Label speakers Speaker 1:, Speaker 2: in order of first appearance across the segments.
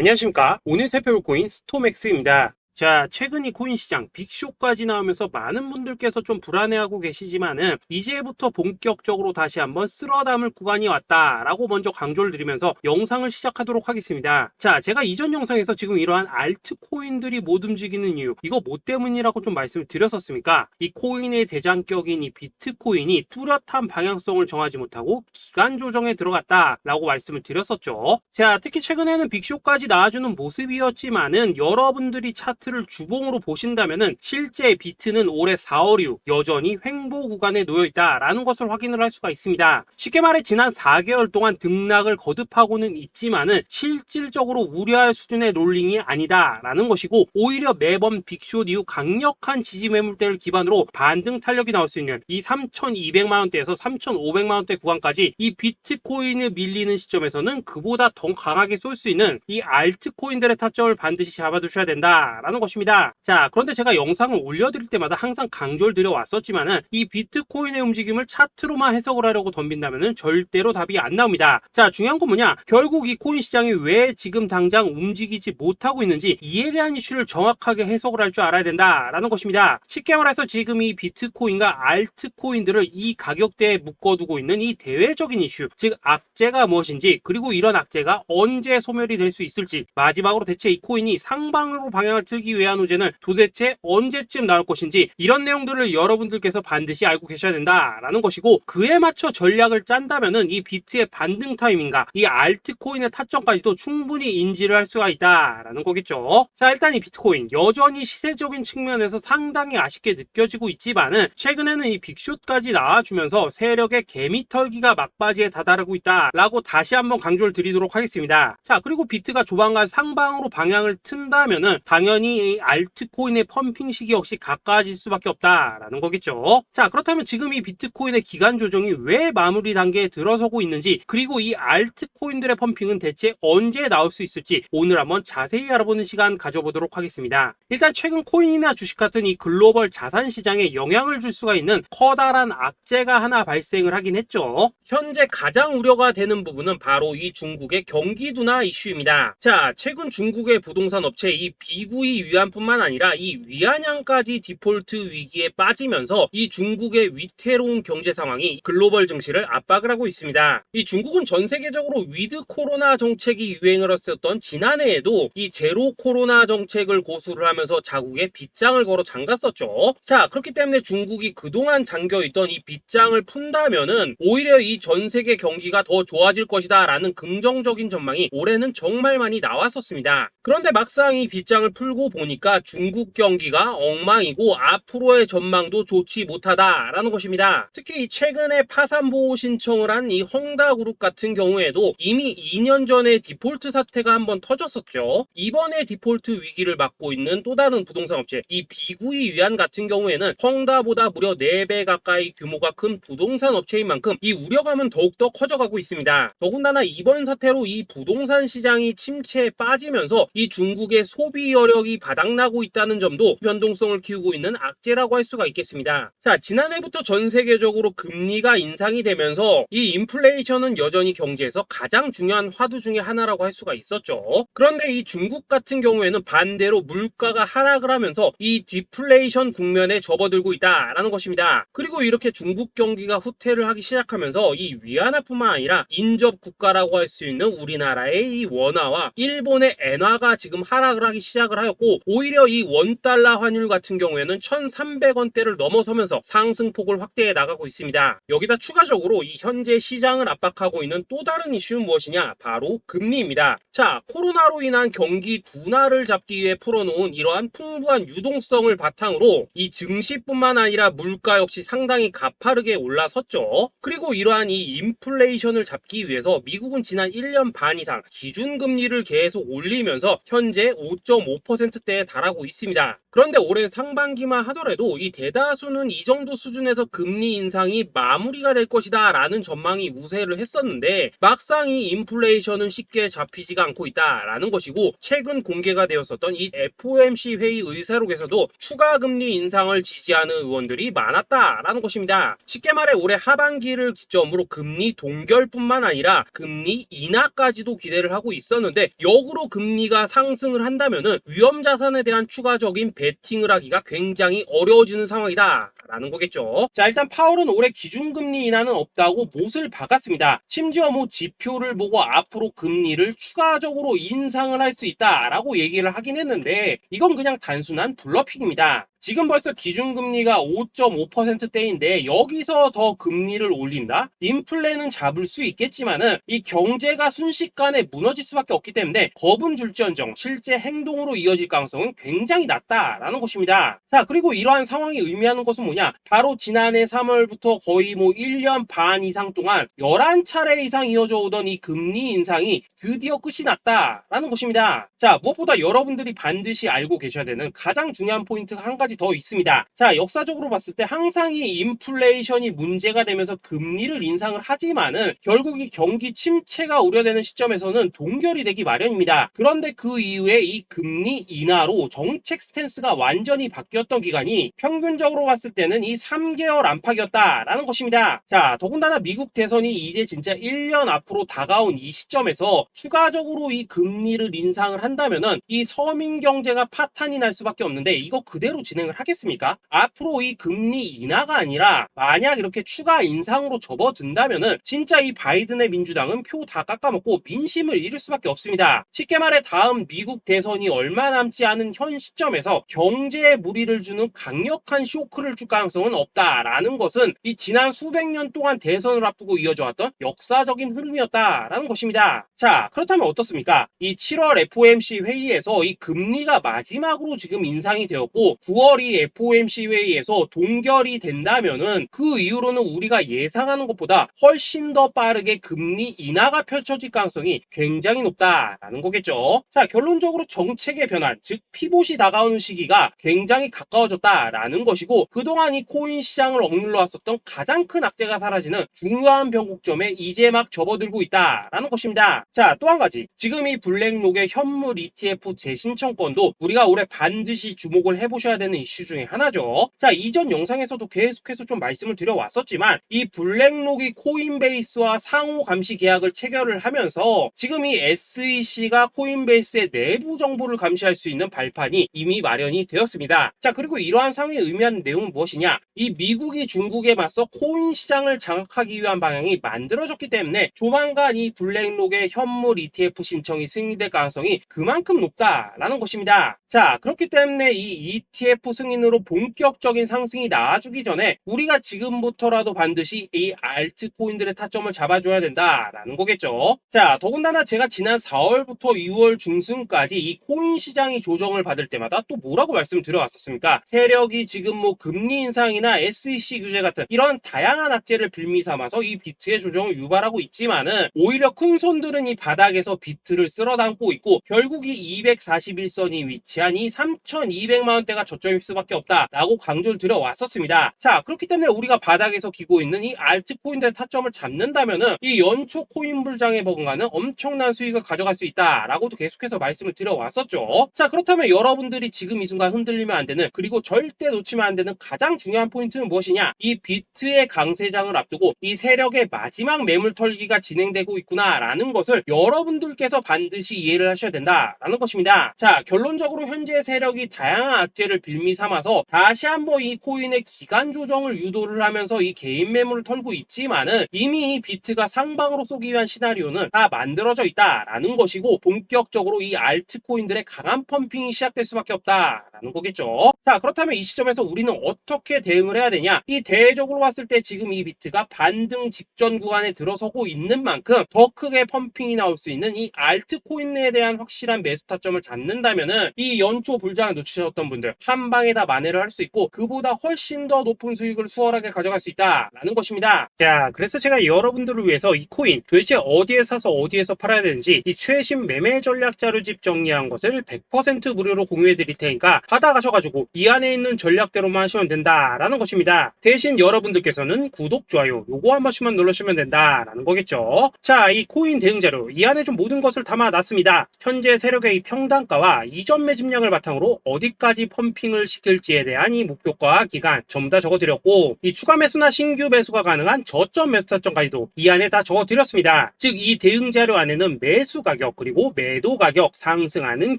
Speaker 1: 안녕하십니까. 오늘 살펴볼 코인 스톰엑스입니다. 자, 최근 이 코인 시장 빅쇼까지 나오면서 많은 분들께서 좀 불안해하고 계시지만은 이제부터 본격적으로 다시 한번 쓸어 담을 구간이 왔다라고 먼저 강조를 드리면서 영상을 시작하도록 하겠습니다. 자, 제가 이전 영상에서 지금 이러한 알트코인들이 못 움직이는 이유, 이거 뭐 때문이라고 좀 말씀을 드렸었습니까? 이 코인의 대장격인 이 비트코인이 뚜렷한 방향성을 정하지 못하고 기간 조정에 들어갔다라고 말씀을 드렸었죠. 자, 특히 최근에는 빅쇼까지 나와주는 모습이었지만은 여러분들이 차트를 주봉으로 보신다면은 실제 비트는 올해 4월 이후 여전히 횡보 구간에 놓여 있다라는 것을 확인을 할 수가 있습니다. 쉽게 말해 지난 4개월 동안 등락을 거듭하고는 있지만은 실질적으로 우려할 수준의 롤링이 아니다라는 것이고, 오히려 매번 빅쇼 이후 강력한 지지 매물대를 기반으로 반등 탄력이 나올 수 있는 이 3,200만 원대에서 3,500만 원대 구간까지 이 비트코인을 밀리는 시점에서는 그보다 더 강하게 쏠 수 있는 이 알트코인들의 타점을 반드시 잡아두셔야 된다라는 것입니다. 자, 그런데 제가 영상을 올려드릴 때마다 항상 강조를 드려왔었지만은 이 비트코인의 움직임을 차트로만 해석을 하려고 덤빈다면은 절대로 답이 안 나옵니다. 자, 중요한 건 뭐냐? 결국 이 코인 시장이 왜 지금 당장 움직이지 못하고 있는지 이에 대한 이슈를 정확하게 해석을 할 줄 알아야 된다라는 것입니다. 쉽게 말해서 지금 이 비트코인과 알트코인들을 이 가격대에 묶어두고 있는 이 대외적인 이슈, 즉 악재가 무엇인지, 그리고 이런 악재가 언제 소멸이 될 수 있을지, 마지막으로 대체 이 코인이 상방으로 방향을 틀기 위한 호재는 도대체 언제쯤 나올 것인지, 이런 내용들을 여러분들께서 반드시 알고 계셔야 된다라는 것이고, 그에 맞춰 전략을 짠다면은 이 비트의 반등 타이밍과 이 알트코인의 타점까지도 충분히 인지를 할 수가 있다라는 거겠죠. 자, 일단 이 비트코인 여전히 시세적인 측면에서 상당히 아쉽게 느껴지고 있지만은 최근에는 이 빅쇼까지 나와주면서 세력의 개미털기가 막바지에 다다르고 있다라고 다시 한번 강조를 드리도록 하겠습니다. 자, 그리고 비트가 조만간 상방으로 방향을 튼다면은 당연히 이 알트코인의 펌핑 시기 역시 가까워질 수밖에 없다라는 거겠죠. 자, 그렇다면 지금 이 비트코인의 기간 조정이 왜 마무리 단계에 들어서고 있는지, 그리고 이 알트코인들의 펌핑은 대체 언제 나올 수 있을지 오늘 한번 자세히 알아보는 시간 가져보도록 하겠습니다. 일단 최근 코인이나 주식 같은 이 글로벌 자산 시장에 영향을 줄 수가 있는 커다란 악재가 하나 발생을 하긴 했죠. 현재 가장 우려가 되는 부분은 바로 이 중국의 경기 둔화 이슈입니다. 자, 최근 중국의 부동산 업체 이 비구이 위안뿐만 아니라 이 위안양까지 디폴트 위기에 빠지면서 이 중국의 위태로운 경제 상황이 글로벌 증시를 압박을 하고 있습니다. 이 중국은 전 세계적으로 위드 코로나 정책이 유행을 했었던 지난해에도 이 제로 코로나 정책을 고수를 하면서 자국에 빗장을 걸어 잠갔었죠. 자, 그렇기 때문에 중국이 그동안 잠겨있던 이 빗장을 푼다면은 오히려 이 전 세계 경기가 더 좋아질 것이다 라는 긍정적인 전망이 올해는 정말 많이 나왔었습니다. 그런데 막상 이 빗장을 풀고 보니까 중국 경기가 엉망이고 앞으로의 전망도 좋지 못하다라는 것입니다. 특히 최근에 파산보호 신청을 한 이 헝다그룹 같은 경우에도 이미 2년 전에 디폴트 사태가 한번 터졌었죠. 이번에 디폴트 위기를 맞고 있는 또 다른 부동산 업체 이 비구이 위안 같은 경우에는 헝다보다 무려 4배 가까이 규모가 큰 부동산 업체인 만큼 이 우려감은 더욱더 커져가고 있습니다. 더군다나 이번 사태로 이 부동산 시장이 침체에 빠지면서 이 중국의 소비 여력이 바닥나고 있다는 점도 변동성을 키우고 있는 악재라고 할 수가 있겠습니다. 자, 지난해부터 전 세계적으로 금리가 인상이 되면서 이 인플레이션은 여전히 경제에서 가장 중요한 화두 중에 하나라고 할 수가 있었죠. 그런데 이 중국 같은 경우에는 반대로 물가가 하락을 하면서 이 디플레이션 국면에 접어들고 있다라는 것입니다. 그리고 이렇게 중국 경기가 후퇴를 하기 시작하면서 이 위안화뿐만 아니라 인접 국가라고 할 수 있는 우리나라의 이 원화와 일본의 엔화가 지금 하락을 하기 시작을 하였고, 오히려 이 원달러 환율 같은 경우에는 1,300원대를 넘어서면서 상승폭을 확대해 나가고 있습니다. 여기다 추가적으로 이 현재 시장을 압박하고 있는 또 다른 이슈는 무엇이냐? 바로 금리입니다. 자, 코로나로 인한 경기 둔화를 잡기 위해 풀어놓은 이러한 풍부한 유동성을 바탕으로 이 증시뿐만 아니라 물가 역시 상당히 가파르게 올라섰죠. 그리고 이러한 이 인플레이션을 잡기 위해서 미국은 지난 1년 반 이상 기준금리를 계속 올리면서 현재 5.5% 50%대에 달하고 있습니다. 그런데 올해 상반기만 하더라도 이 대다수는 이 정도 수준에서 금리 인상이 마무리가 될 것이다 라는 전망이 우세를 했었는데, 막상 이 인플레이션은 쉽게 잡히지가 않고 있다라는 것이고, 최근 공개가 되었었던 이 FOMC 회의 의사록에서도 추가 금리 인상을 지지하는 의원들이 많았다라는 것입니다. 쉽게 말해 올해 하반기를 기점으로 금리 동결뿐만 아니라 금리 인하까지도 기대를 하고 있었는데, 역으로 금리가 상승을 한다면은 위험 자산에 대한 추가적인 베팅을 하기가 굉장히 어려워지는 상황이다 라는 거겠죠. 자, 일단 파월은 올해 기준금리 인하는 없다고 못을 박았습니다. 심지어 뭐 지표를 보고 앞으로 금리를 추가적으로 인상을 할 수 있다라고 얘기를 하긴 했는데, 이건 그냥 단순한 블러핑입니다. 지금 벌써 기준금리가 5.5%대인데 여기서 더 금리를 올린다? 인플레는 잡을 수 있겠지만은 이 경제가 순식간에 무너질 수밖에 없기 때문에 겁은 줄지언정 실제 행동으로 이어질 가능성은 굉장히 낮다라는 것입니다. 자, 그리고 이러한 상황이 의미하는 것은 뭐냐? 바로 지난해 3월부터 거의 뭐 1년 반 이상 동안 11차례 이상 이어져 오던 이 금리 인상이 드디어 끝이 났다라는 것입니다. 자, 무엇보다 여러분들이 반드시 알고 계셔야 되는 가장 중요한 포인트가 한 가지 더 있습니다. 자, 역사적으로 봤을 때 항상 이 인플레이션이 문제가 되면서 금리를 인상을 하지만은 결국 이 경기 침체가 우려되는 시점에서는 동결이 되기 마련입니다. 그런데 그 이후에 이 금리 인하로 정책 스탠스가 완전히 바뀌었던 기간이 평균적으로 봤을 때는 이 3개월 안팎이었다라는 것입니다. 자, 더군다나 미국 대선이 이제 진짜 1년 앞으로 다가온 이 시점에서 추가적으로 이 금리를 인상을 한다면은 이 서민 경제가 파탄이 날 수밖에 없는데, 이거 그대로 진행을 하겠습니까? 앞으로 이 금리 인하가 아니라 만약 이렇게 추가 인상으로 접어든다면은 진짜 이 바이든의 민주당은 표 다 깎아먹고 민심을 잃을 수밖에 없습니다. 쉽게 말해 다음 미국 대선이 얼마 남지 않은 현 시점에서 경제에 무리를 주는 강력한 쇼크를 줄 가능성은 없다라는 것은 이 지난 수백 년 동안 대선을 앞두고 이어져 왔던 역사적인 흐름이었다라는 것입니다. 자, 그렇다면 어떻습니까? 이 7월 FOMC 회의에서 이 금리가 마지막으로 지금 인상이 되었고 9월 이 FOMC 회의에서 동결이 된다면은 그 이후로는 우리가 예상하는 것보다 훨씬 더 빠르게 금리 인하가 펼쳐질 가능성이 굉장히 높다라는 거겠죠. 자, 결론적으로 정책의 변환, 즉 피봇이 다가오는 시기가 굉장히 가까워졌다라는 것이고, 그동안 이 코인 시장을 억눌러 왔었던 가장 큰 악재가 사라지는 중요한 변곡점에 이제 막 접어들고 있다라는 것입니다. 자, 또 한 가지, 지금 이 블랙록의 현물 ETF 재신청권도 우리가 올해 반드시 주목을 해보셔야 되는 이슈 중에 하나죠. 자, 이전 영상에서도 계속해서 좀 말씀을 드려왔었지만 이 블랙록이 코인베이스와 상호 감시 계약을 체결을 하면서 지금 이 SEC가 코인베이스의 내부 정보를 감시할 수 있는 발판이 이미 마련이 되었습니다. 자, 그리고 이러한 상황이 의미하는 내용은 무엇이냐? 이 미국이 중국에 맞서 코인 시장을 장악하기 위한 방향이 만들어졌기 때문에 조만간 이 블랙록의 현물 ETF 신청이 승인될 가능성이 그만큼 높다라는 것입니다. 자, 그렇기 때문에 이 ETF 승인으로 본격적인 상승이 나와주기 전에 우리가 지금부터라도 반드시 이 알트코인들의 타점을 잡아줘야 된다라는 거겠죠. 자, 더군다나 제가 지난 4월부터 6월 중순까지 이 코인 시장이 조정을 받을 때마다 또 뭐라고 말씀드려왔었습니까? 세력이 지금 뭐 금리 인상이나 SEC 규제 같은 이런 다양한 악재를 빌미 삼아서 이 비트의 조정을 유발하고 있지만은 오히려 큰 손들은 이 바닥에서 비트를 쓸어 담고 있고 결국 이 241선이 위치한 이 3,200만 원대가 저점일 수밖에 없다라고 강조를 드려왔었습니다. 자, 그렇기 때문에 우리가 바닥에서 기고 있는 이 알트코인들의 타점을 잡는다면은 이 연초 코인 불장에 버금가는 엄청난 수익을 가져갈 수 있다라고도 계속해서 말씀을 드려왔었죠. 자, 그렇다면 여러분들이 지금 이 순간 흔들리면 안 되는, 그리고 절대 놓치면 안 되는 가장 중요한 포인트는 무엇이냐? 이 비트의 강세장을 앞두고 이 세력의 마지막 매물 털기가 진행되고 있구나라는 것을 여러분들께서 반드시 이해를 하셔야 된다라는 것입니다. 자, 결론적으로 현재 세력이 다양한 악재를 빌미 삼아서 다시 한번 이 코인의 기간 조정을 유도를 하면서 이 개인 매물을 털고 있지만은 이미 이 비트가 상방으로 쏘기 위한 시나리오는 다 만들어져 있다라는 것이고, 본격적으로 이 알트코인들의 강한 펌핑이 시작될 수밖에 없다라는 거겠죠. 자, 그렇다면 이 시점에서 우리는 어떻게 대응을 해야 되냐? 이 대외적으로 봤을 때 지금 이 비트가 반등 직전 구간에 들어서고 있는 만큼 더 크게 펌핑이 나올 수 있는 이 알트코인에 대한 확실한 매수 타점을 잡는다면은 이 연초 불장을 놓치셨던 분들 한 한 방에 다 만회를 할 수 있고 그보다 훨씬 더 높은 수익을 수월하게 가져갈 수 있다라는 것입니다. 자, 그래서 제가 여러분들을 위해서 이 코인 도대체 어디에 사서 어디에서 팔아야 되는지 이 최신 매매 전략 자료집 정리한 것을 100% 무료로 공유해 드릴 테니까 받아가셔가지고 이 안에 있는 전략대로만 하시면 된다라는 것입니다. 대신 여러분들께서는 구독, 좋아요 요거 한 번씩만 눌러주시면 된다라는 거겠죠. 자, 이 코인 대응 자료 이 안에 좀 모든 것을 담아놨습니다. 현재 세력의 이 평단가와 이전 매집량을 바탕으로 어디까지 펌핑을 시킬지에 대한 이 목표가 기간 전부 다 적어드렸고 이 추가 매수나 신규 매수가 가능한 저점 매수 타점까지도 이 안에 다 적어드렸습니다. 즉 이 대응 자료 안에는 매수 가격 그리고 매도 가격 상승하는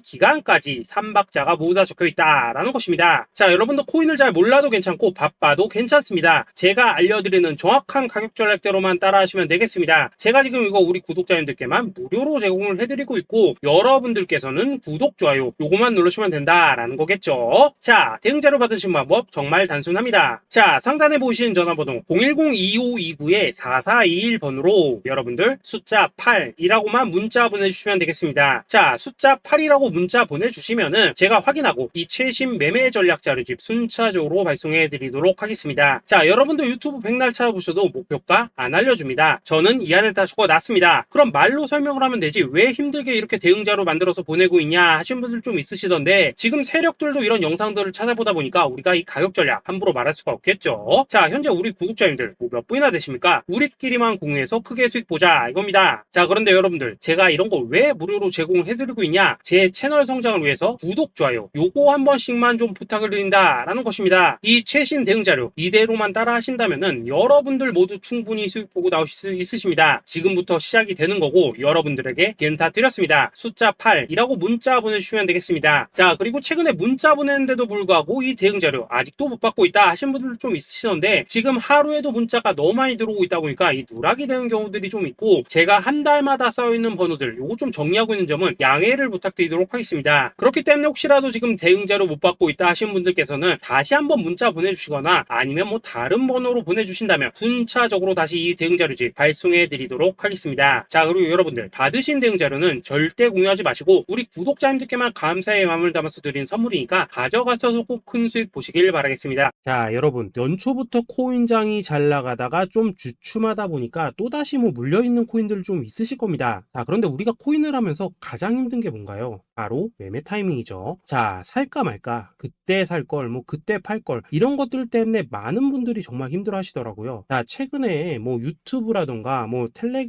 Speaker 1: 기간까지 3박자가 모두 다 적혀있다라는 것입니다. 자, 여러분도 코인을 잘 몰라도 괜찮고 바빠도 괜찮습니다. 제가 알려드리는 정확한 가격 전략대로만 따라하시면 되겠습니다. 제가 지금 이거 우리 구독자님들께만 무료로 제공을 해드리고 있고 여러분들께서는 구독, 좋아요 요거만 누르시면 된다라는 거겠죠. 자, 대응 자료 받으신 방법 정말 단순합니다. 자, 상단에 보이시는 전화번호 010-2529-4421번으로 여러분들 숫자 8이라고만 문자 보내주시면 되겠습니다. 자, 숫자 8이라고 문자 보내주시면은 제가 확인하고 이 최신 매매 전략 자료집 순차적으로 발송해 드리도록 하겠습니다. 자, 여러분도 유튜브 백날 찾아보셔도 목표가 안 알려줍니다. 저는 이 안에 다 적어놨습니다. 그럼 말로 설명을 하면 되지 왜 힘들게 이렇게 대응 자료 만들어서 보내고 있냐 하신 분들 좀 있으시던데 지금 세력들도 이런 영상들을 찾아보다 보니까 우리가 이 가격 전략 함부로 말할 수가 없겠죠. 자, 현재 우리 구독자님들 몇 분이나 되십니까? 우리끼리만 공유해서 크게 수익 보자 이겁니다. 자, 그런데 여러분들 제가 이런 거 왜 무료로 제공을 해드리고 있냐? 제 채널 성장을 위해서 구독, 좋아요 요거 한 번씩만 좀 부탁을 드린다라는 것입니다. 이 최신 대응 자료 이대로만 따라 하신다면은 여러분들 모두 충분히 수익 보고 나오실 수 있으십니다. 지금부터 시작이 되는 거고 여러분들에게 기회는 다 드렸습니다. 숫자 8이라고 문자 보내주시면 되겠습니다. 자, 그리고 최근에 문자 보냈는데도 불구하고 이 대응 자료 아직도 못 받고 있다 하신 분들 좀 있으시던데 지금 하루에도 문자가 너무 많이 들어오고 있다 보니까 이 누락이 되는 경우들이 좀 있고 제가 한 달마다 쌓여있는 번호들 요거 좀 정리하고 있는 점은 양해를 부탁드리도록 하겠습니다. 그렇기 때문에 혹시라도 지금 대응 자료 못 받고 있다 하신 분들께서는 다시 한번 문자 보내주시거나 아니면 뭐 다른 번호로 보내주신다면 순차적으로 다시 이 대응 자료집 발송해 드리도록 하겠습니다. 자, 그리고 여러분들 받으신 대응 자료는 절대 공유하지 마시고 우리 구독자님들께만 감사의 마음을 담아서 드린 선물이니까 가져가셔서 꼭 큰 수익 보시길 바라겠습니다. 자, 여러분 연초부터 코인장이 잘 나가다가 좀 주춤하다 보니까 또다시 뭐 물려있는 코인들 좀 있으실 겁니다. 자, 그런데 우리가 코인을 하면서 가장 힘든 게 뭔가요? 바로 매매 타이밍이죠. 자, 살까 말까 그때 살 걸 뭐 그때 팔 걸 이런 것들 때문에 많은 분들이 정말 힘들어 하시더라고요. 자, 최근에 뭐 유튜브라던가 뭐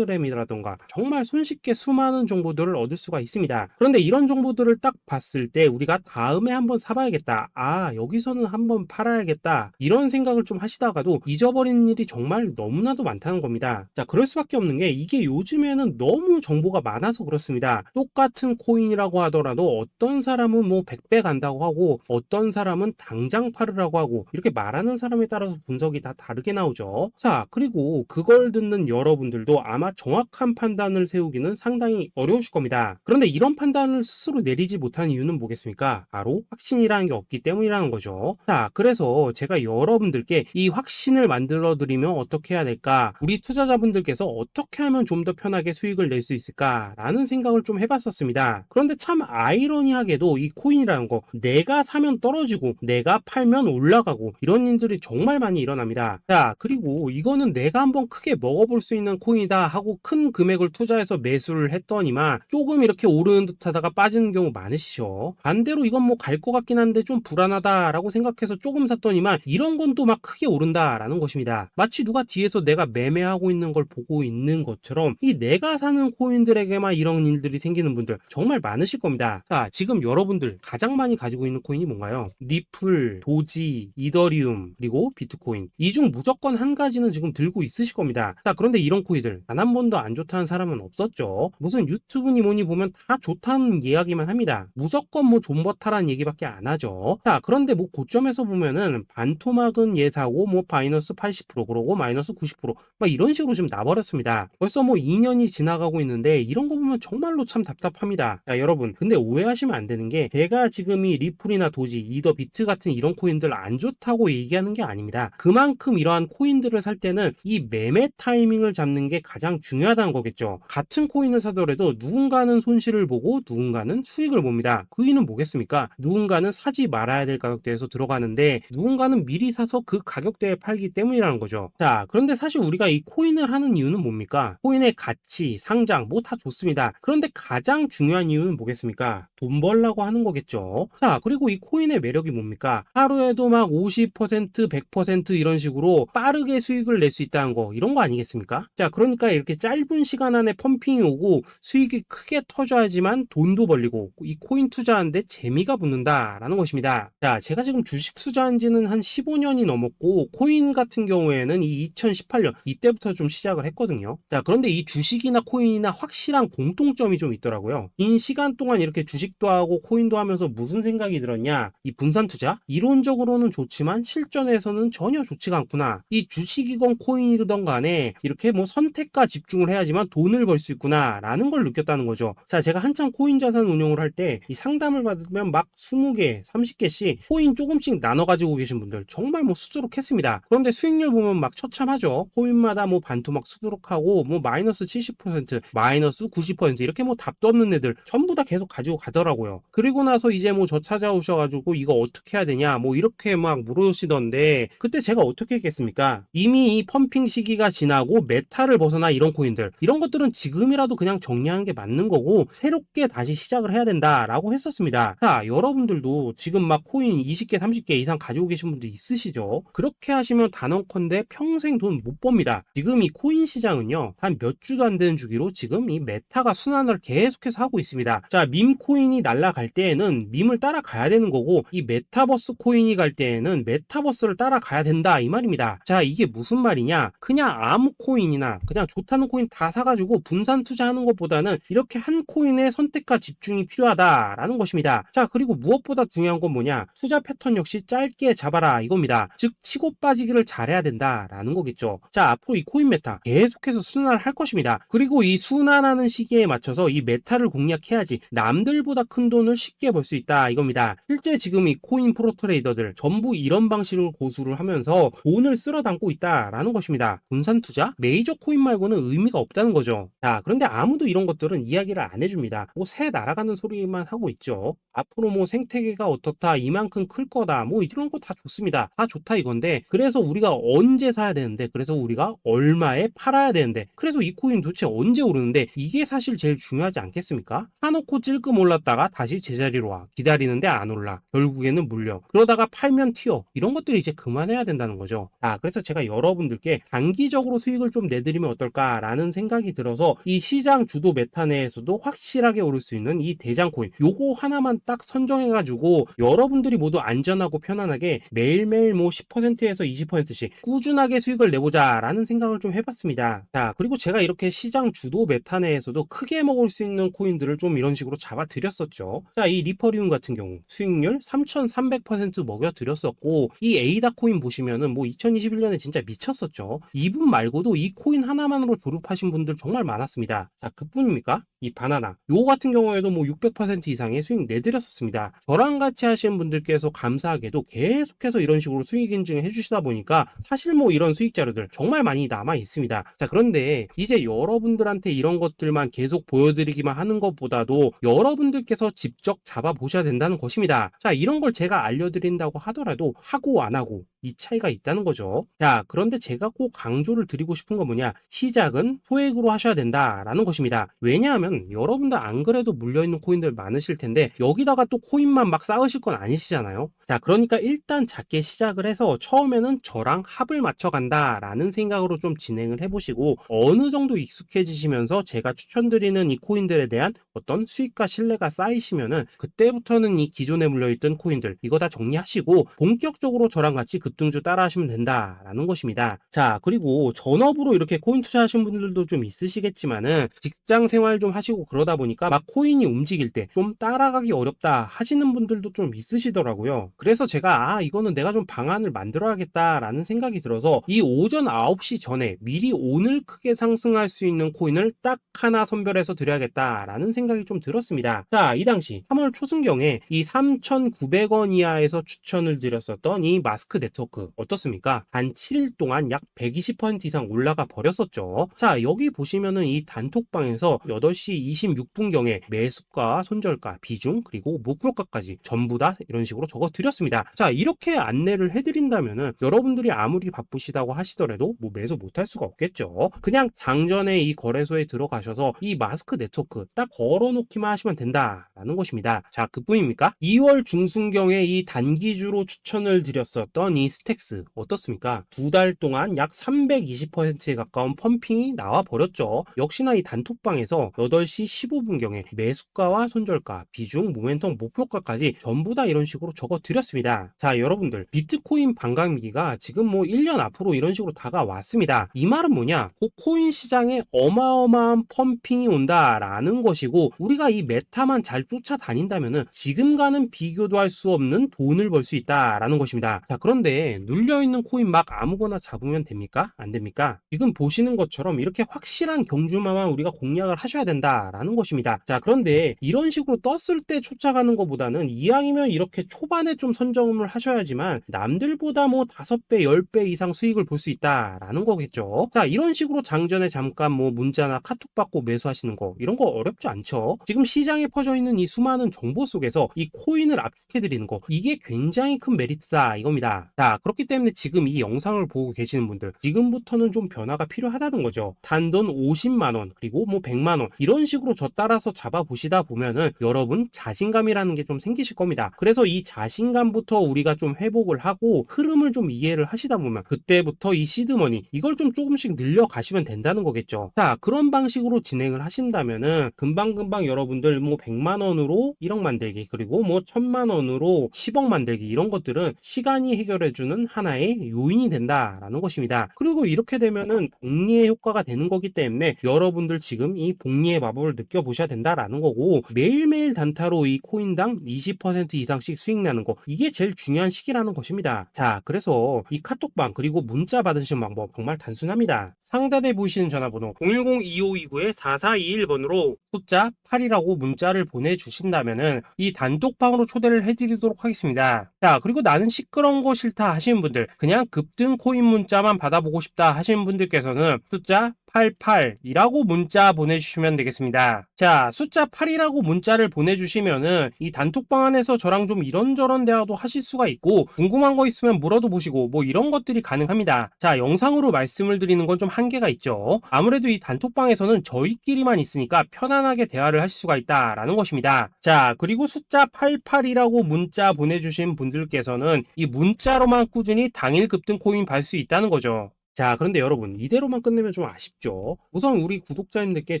Speaker 1: 텔레그램이라던가 정말 손쉽게 수많은 정보들을 얻을 수가 있습니다. 그런데 이런 정보들을 딱 봤을 때 우리가 다음에 한번 사봐야겠다, 아 여기서는 한번 팔아야겠다 이런 생각을 좀 하시다가도 잊어버리는 일이 정말 너무나도 많다는 겁니다. 자, 그럴 수밖에 없는 게 이게 요즘에는 너무 정보가 많아서 그렇습니다. 똑같은 코인이라고 하더라도 어떤 사람은 뭐 100배 간다고 하고 어떤 사람은 당장 팔으라고 하고 이렇게 말하는 사람에 따라서 분석이 다 다르게 나오죠. 자, 그리고 그걸 듣는 여러분들도 아마 정확한 판단을 세우기는 상당히 어려우실 겁니다. 그런데 이런 판단을 스스로 내리지 못한 이유는 뭐겠습니까? 바로 확신이라는 게 없기 때문이라는 거죠. 자, 그래서 제가 여러분들께 이 확신을 만들어 드리면 어떻게 해야 될까? 우리 투자자분들께서 어떻게 하면 좀 더 편하게 수익을 낼 수 있을까? 라는 생각을 좀 해봤었습니다. 그런데 참 아이러니하게도 이 코인이라는 거 내가 사면 떨어지고 내가 팔면 올라가고 이런 일들이 정말 많이 일어납니다. 자, 그리고 이거는 내가 한번 크게 먹어볼 수 있는 코인이다 하고 큰 금액을 투자해서 매수를 했더니만 조금 이렇게 오르는 듯 하다가 빠지는 경우 많으시죠. 반대로 이건 뭐 갈 것 같긴 한데 좀 불안하다 라고 생각해서 조금 샀더니만 이런 건 또 막 크게 오른다라는 것입니다. 마치 누가 뒤에서 내가 매매하고 있는 걸 보고 있는 것처럼 이 내가 사는 코인들에게만 이런 일들이 생기는 분들 정말 많으실 겁니다. 자, 지금 여러분들 가장 많이 가지고 있는 코인이 뭔가요? 리플, 도지, 이더리움, 그리고 비트코인. 이 중 무조건 한 가지는 지금 들고 있으실 겁니다. 자, 그런데 이런 코인들 단 한 번도 안 좋다는 사람은 없었죠. 무슨 유튜브니 뭐니 보면 다 좋다는 이야기만 합니다. 무조건 뭐 존버타라는 얘기밖에 안 하죠. 자, 그런데 뭐 고점에서 보면은 반토막은 예사고 뭐 마이너스 80% 그러고 마이너스 90%막 이런 식으로 지금 나버렸습니다. 벌써 뭐 2년이 지나가고 있는데 이런 거 보면 정말로 참 답답합니다. 자, 여러분 근데 오해하시면 안 되는 게 제가 지금 이 리플이나 도지, 이더 비트 같은 이런 코인들 안 좋다고 얘기하는 게 아닙니다. 그만큼 이러한 코인들을 살 때는 이 매매 타이밍을 잡는 게 가장 중요하다는 거겠죠. 같은 코인을 사더라도 누군가는 손실을 보고 누군가는 수익을 봅니다. 그 이유는 뭐겠습니까? 누군가는 사지 말아야 될 가격대에서 들어가는데 누군가는 미리 사서 그 가격대에 팔기 때문이라는 거죠. 자, 그런데 사실 우리가 이 코인을 하는 이유는 뭡니까? 코인의 가치, 상장 뭐 다 좋습니다. 그런데 가장 중요한 이유는 뭐겠습니까? 돈 벌라고 하는 거겠죠. 자, 그리고 이 코인의 매력이 뭡니까? 하루에도 막 50%, 100% 이런 식으로 빠르게 수익을 낼 수 있다는 거, 이런 거 아니겠습니까? 자, 그러니까 이렇게 짧은 시간 안에 펌핑이 오고 수익이 크게 터져야지만 돈도 벌리고 이 코인 투자하는데 재미가 붙는다라는 것입니다. 자, 제가 지금 주식 투자한 지는 한 15년이 넘었고 코인 같은 경우에는 이 2018년 이때부터 좀 시작을 했거든요. 자, 그런데 이 주식이나 코인이나 확실한 공통점이 좀 있더라고요. 긴 시간 동안 이렇게 주식도 하고 코인도 하면서 무슨 생각이 들었냐? 이 분산 투자? 이론적으로는 좋지만 실전에서는 전혀 좋지가 않구나. 이 주식이건 코인이든 간에 이렇게 뭐 선택과 집중을 해야지만 돈을 벌 수 있구나 라는 걸 느꼈다는 거죠. 자, 제가 한참 코인 자산 운용을 할 때 이 상담을 받으면 막 20개, 30개씩 코인 조금씩 나눠 가지고 계신 분들 정말 뭐 수두룩했습니다. 그런데 수익률 보면 막 처참하죠. 코인마다 뭐 반토막 수두룩하고 뭐 마이너스 70%, 마이너스 90% 이렇게 뭐 답도 없는 애들 전부 다 계속 가지고 가더라고요. 그리고 나서 이제 뭐 저 찾아오셔가지고 이거 어떻게 해야 되냐 뭐 이렇게 막 물으시던데 그때 제가 어떻게 했겠습니까? 이미 이 펌핑 시기가 지나고 메타를 벗어나 이런 코인들 이런 것들은 지금이라도 그냥 정리하는 게 맞는 거고 새롭게 다시 시작을 해야 된다라고 했었습니다. 자, 여러분들도 지금 막 코인 20개, 30개 이상 가지고 계신 분들 있으시죠? 그렇게 하시면 단언컨대 평생 돈 못 법니다. 지금 이 코인 시장은요 한 몇 주도 안 되는 주기로 지금 이 메타가 순환을 계속해서 하고 있습니다. 자, 밈 코인이 날아갈 때에는 밈을 따라가야 되는 거고 이 메타버스 코인이 갈 때에는 메타버스를 따라가야 된다 이 말입니다. 자, 이게 무슨 말이냐? 그냥 아무 코인이나 그냥 좋다는 코인 다 사가지고 분산 투자하는 것보다는 이렇게 한 코인에 선택과 집중이 필요하다라는 것입니다. 자, 그리고 무엇보다 중요한 건 뭐냐? 투자 패턴 역시 짧게 잡아라 이겁니다. 즉 치고 빠지기를 잘해야 된다라는 거겠죠. 자, 앞으로 이 코인 메타 계속해서 순환을 할 것입니다. 그리고 이 순환하는 시기에 맞춰서 이 메타를 공략해야지 남들보다 큰 돈을 쉽게 벌 수 있다 이겁니다. 실제 지금 이 코인 프로 트레이더들 전부 이런 방식을 고수를 하면서 돈을 쓸어 담고 있다라는 것입니다. 분산 투자? 메이저 코인 말고는 의미가 없다는 거죠. 자, 그런데 아무도 이런 것들은 이야기를 안 해줍니다. 뭐 새 날아가는 소리만 하고 있죠. 앞으로 뭐 생태계가 어떻다, 이만큼 클 거다, 뭐 이런 거 다 좋습니다. 다 좋다 이건데 그래서 우리가 언제 사야 되는데 그래서 우리가 얼마에 팔아야 되는데 그래서 이 코인 도대체 언제 오르는데 이게 사실 제일 중요하지 않겠습니까? 사놓고 찔끔 올랐다가 다시 제자리로 와 기다리는데 안 올라 결국에는 물려 그러다가 팔면 튀어 이런 것들이 이제 그만해야 된다는 거죠. 그래서 제가 여러분들께 단기적으로 수익을 좀 내드리면 어떨까라는 생각이 들어서 이 시장 주도 메타 내에서도 확실하게 오를 수 있는 이 대장 코인 요거 하나만 딱 선정해가지고 여러분들이 모두 안전하고 편안하게 매일매일 뭐 10%에서 20%씩 꾸준하게 수익을 내보자 라는 생각을 좀 해봤습니다. 자, 그리고 제가 이렇게 시장 주도 메타 내에서도 크게 먹을 수 있는 코인들을 좀 이런 식으로 잡아드렸었죠. 자, 이 리퍼리움 같은 경우 수익률 3300% 먹여드렸었고 이 에이다 코인 보시면은 뭐 2021년에 진짜 미쳤었죠. 이분 말고도 이 코인 하나만으로 졸업하신 분들 정말 많았습니다. 자, 그뿐입니까? 이 바나나 요 같은 경우에도 뭐 600% 이상의 수익 내드렸었습니다. 저랑 같이 하시는 분들께서 감사하게도 계속해서 이런 식으로 수익 인증을 해주시다 보니까 사실 뭐 이런 수익 자료들 정말 많이 남아 있습니다. 자, 그런데 이제 여러분들한테 이런 것들만 계속 보여드리기만 하는 것보다도 여러분들께서 직접 잡아보셔야 된다는 것입니다. 자, 이런 걸 제가 알려드린다고 하더라도 하고 안 하고 이 차이가 있다는 거죠. 자, 그런데 제가 꼭 강조를 드리고 싶은 건 뭐냐? 시작은 소액으로 하셔야 된다라는 것입니다. 왜냐하면 여러분들 안 그래도 물려있는 코인들 많으실 텐데 여기다가 또 코인만 막 쌓으실 건 아니시잖아요. 자, 그러니까 일단 작게 시작을 해서 처음에는 저랑 합을 맞춰간다라는 생각으로 좀 진행을 해보시고 어느 정도 익숙해지시면서 제가 추천드리는 이 코인들에 대한 어떤 수익과 신뢰가 쌓이시면은 그때부터는 이 기존에 물려있던 코인들 이거 다 정리하시고 본격적으로 저랑 같이 급등주 따라 하시면 된다라는 것입니다. 자, 그리고 전업으로 이렇게 코인 투자하신 분들도 좀 있으시겠지만은 직장 생활 좀 하시고 그러다 보니까 막 코인이 움직일 때 좀 따라가기 어렵다 하시는 분들도 좀 있으시더라고요. 그래서 제가 이거는 내가 좀 방안을 만들어야겠다라는 생각이 들어서 이 오전 9시 전에 미리 오늘 크게 상승할 수 있는 코인을 딱 하나 선별해서 드려야겠다라는 생각이 좀 들었습니다. 드렸습니다. 자, 이 당시 3월 초순경에 이 3,900원 이하에서 추천을 드렸었던 이 마스크 네트워크 어떻습니까? 단 7일 동안 약 120% 이상 올라가 버렸었죠. 자, 여기 보시면은 이 단톡방에서 8시 26분경에 매수가, 손절가, 비중, 그리고 목표가까지 전부 다 이런 식으로 적어 드렸습니다. 자, 이렇게 안내를 해드린다면은 여러분들이 아무리 바쁘시다고 하시더라도 뭐 매수 못할 수가 없겠죠. 그냥 장전에 이 거래소에 들어가셔서 이 마스크 네트워크 딱 걸어놓기만 하시면 된다라는 것입니다. 자, 그뿐입니까? 2월 중순경에 이 단기주로 추천을 드렸었던 이 스택스 어떻습니까? 2달 동안 약 320%에 가까운 펌핑이 나와 버렸죠. 역시나 이 단톡방에서 8시 15분경에 매수가와 손절가, 비중, 모멘텀, 목표가까지 전부 다 이런 식으로 적어 드렸습니다. 자, 여러분들 비트코인 반감기가 지금 뭐 1년 앞으로 이런 식으로 다가왔습니다. 이 말은 뭐냐? 그 코인 시장에 어마어마한 펌핑이 온다라는 것이고, 우리가 이 메타만 잘 쫓아다닌다면은 지금과는 비교도 할 수 없는 돈을 벌 수 있다라는 것입니다. 자, 그런데 눌려있는 코인 막 아무거나 잡으면 됩니까? 안 됩니까? 지금 보시는 것처럼 이렇게 확실한 경주마만 우리가 공략을 하셔야 된다라는 것입니다. 자, 그런데 이런 식으로 떴을 때 쫓아가는 것보다는 이왕이면 이렇게 초반에 좀 선점을 하셔야지만 남들보다 뭐 5배, 10배 이상 수익을 볼 수 있다라는 거겠죠. 자, 이런 식으로 장전에 잠깐 뭐 문자나 카톡 받고 매수하시는 거, 이런 거 어렵지 않죠. 지금 시장에 퍼져 있는 이 수많은 정보 속에서 이 코인을 압축해 드리는 거, 이게 굉장히 큰 메리트다 이겁니다. 자, 그렇기 때문에 지금 이 영상을 보고 계시는 분들, 지금부터는 좀 변화가 필요하다는 거죠. 단돈 50만 원, 그리고 뭐 100만 원 이런 식으로 저 따라서 잡아 보시다 보면은 여러분 자신감이라는 게 좀 생기실 겁니다. 그래서 이 자신감부터 우리가 좀 회복을 하고 흐름을 좀 이해를 하시다 보면 그때부터 이 시드머니 이걸 좀 조금씩 늘려 가시면 된다는 거겠죠. 자, 그런 방식으로 진행을 하신다면은 금방금방 여러분들 뭐 100만 원으로 1억 만들기, 그리고 뭐 1000만 원으로 10억 만들기, 이런 것들은 시간이 해결해주는 하나의 요인이 된다라는 것입니다. 그리고 이렇게 되면은 복리의 효과가 되는 거기 때문에 여러분들 지금 이 복리의 마법을 느껴보셔야 된다라는 거고, 매일매일 단타로 이 코인당 20% 이상씩 수익 나는 거, 이게 제일 중요한 시기라는 것입니다. 자, 그래서 이 카톡방 그리고 문자 받으시는 방법 정말 단순합니다. 상단에 보이시는 전화번호 010-2529-4421번으로 숫자 8이라고 문자를 보내주신다면은 이 단톡방으로 초대를 해드리도록 하겠습니다. 자, 그리고 나는 시끄러운 거 싫다 하시는 분들, 그냥 급등 코인 문자만 받아보고 싶다 하시는 분들께서는 숫자 88이라고 문자 보내주시면 되겠습니다. 자, 숫자 8이라고 문자를 보내주시면은 이 단톡방 안에서 저랑 좀 이런저런 대화도 하실 수가 있고, 궁금한 거 있으면 물어도 보시고 뭐 이런 것들이 가능합니다. 자, 영상으로 말씀을 드리는 건 좀 한계가 있죠. 아무래도 이 단톡방에서는 저희끼리만 있으니까 편안하게 대화를 하실 수가 있다라는 것입니다. 자, 그리고 숫자 88이라고 문자 보내주신 분들께서는 이 문자로만 꾸준히 당일 급등 코인 받을 수 있다는 거죠. 자, 그런데 여러분, 이대로만 끝내면 좀 아쉽죠. 우선 우리 구독자님들께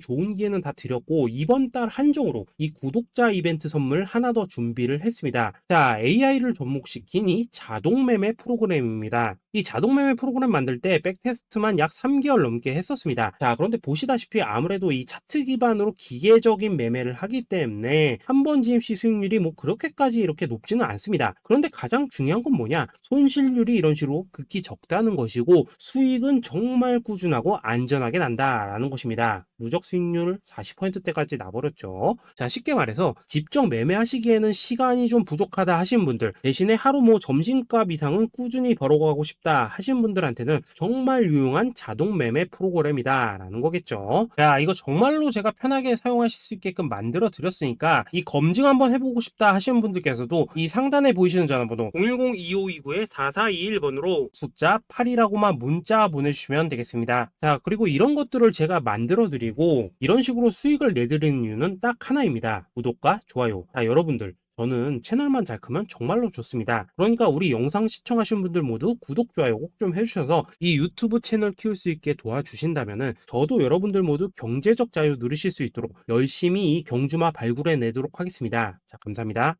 Speaker 1: 좋은 기회는 다 드렸고, 이번 달 한정으로 이 구독자 이벤트 선물 하나 더 준비를 했습니다. 자, AI를 접목시킨 이 자동 매매 프로그램입니다. 이 자동 매매 프로그램 만들 때 백테스트만 약 3개월 넘게 했었습니다. 자, 그런데 보시다시피 아무래도 이 차트 기반으로 기계적인 매매를 하기 때문에 한 번 진입 시 수익률이 뭐 그렇게까지 이렇게 높지는 않습니다. 그런데 가장 중요한 건 뭐냐? 손실률이 이런 식으로 극히 적다는 것이고, 수익은 정말 꾸준하고 안전하게 난다라는 것입니다. 누적 수익률 40%대까지 나버렸죠. 자, 쉽게 말해서 직접 매매하시기에는 시간이 좀 부족하다 하시는 분들, 대신에 하루 뭐 점심값 이상은 꾸준히 벌어가고 싶다 하시는 분들한테는 정말 유용한 자동 매매 프로그램이다라는 거겠죠. 자, 이거 정말로 제가 편하게 사용하실 수 있게끔 만들어 드렸으니까 이 검증 한번 해보고 싶다 하시는 분들께서도 이 상단에 보이시는 전화번호 010-2529-4421번으로 숫자 8이라고만 문자 보내주시면 되겠습니다. 자, 그리고 이런 것들을 제가 만들어 드리고 이런 식으로 수익을 내드리는 이유는 딱 하나입니다. 구독과 좋아요. 자, 여러분들, 저는 채널만 잘 크면 정말로 좋습니다. 그러니까 우리 영상 시청하시는 분들 모두 구독, 좋아요 꼭 좀 해주셔서 이 유튜브 채널 키울 수 있게 도와주신다면은 저도 여러분들 모두 경제적 자유 누리실 수 있도록 열심히 이 경주마 발굴해 내도록 하겠습니다. 자, 감사합니다.